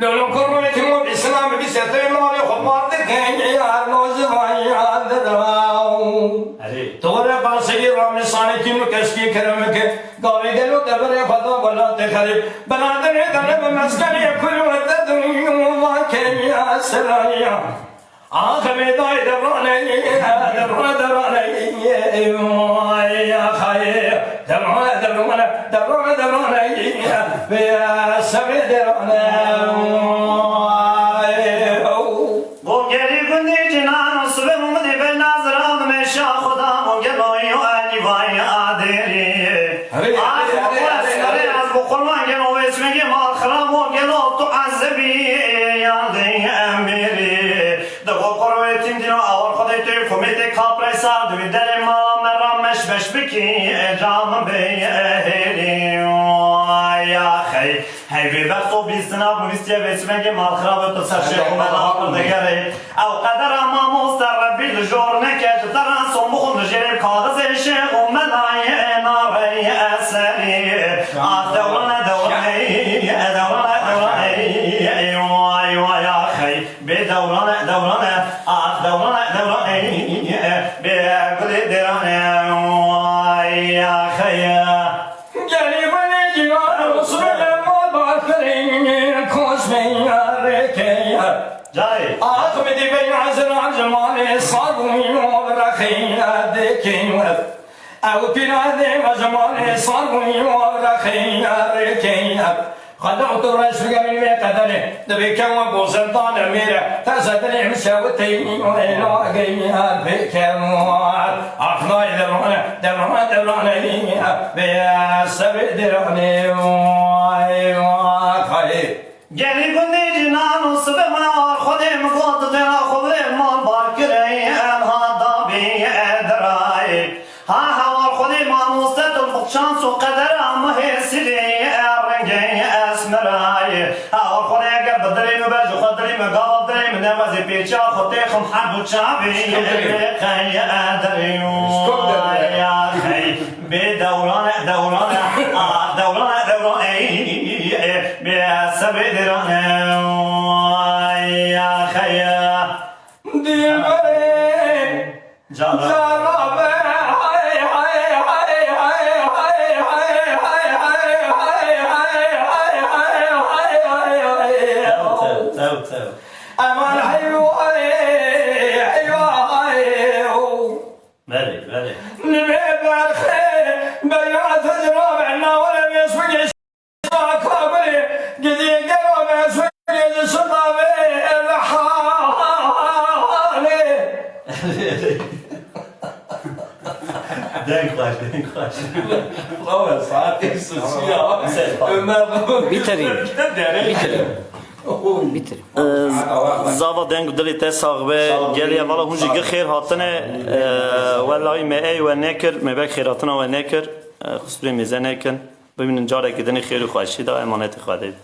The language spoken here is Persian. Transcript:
لو كرمت مو بإسلام بيستطيع ما يخبر دكين يا الموزع يا دراو تورا باسي رامي صانتين كشكي كرمك قوي قالوا تبري خدا ولا تخرب بنادر ذنب مسكني كل ودد ما كان يا سرايا آخر ميداي دراني يا خير دراني يا سبي دراني هی وقتو بیستنا بویستی ویسمگی مال خراب تو سرشی مال نگری او قدر اما مستربی لجور نکرد درن سمخون جرب کاغذش ملای ناری اثری دورانه یا خی به دورانه به گلی درانه یا خی آخمدی بین عزران جمال صابونی و رخینا دکینا او پیراده و جمال صابونی و رخینا دکینا خدعت الرسول من قدره دبيك وابو سلطان اميره تصدري مشاوتي وإلى قيمها بك أخضاي دراني بيا سبي دراني وخير جالي كني جنان وصبح ما خدي مقاط دنا خبر ما باكري هذا بي دراي ها خدي ما مستد الخشان وقدر ما هي سلي رنجي اسمراي ها خدي بدري مباج خدري مقادري من وزي بيتشا خدي خم حد شعبي خي ادري يا خي بدوران بسبي درانه يا خيا ديبري جرب أمان حيو بلي نبي بالخير بيعة تجرب عنا ولا بيسوي زاوا دنگ دلی تساق به گلی والا هونجی خیر هاتنه والله می و نکر می بک خیراتنا و نکر خصوصی میزه نکن ببینن جاره که دنی خیر و خوشی دا امانت خواهد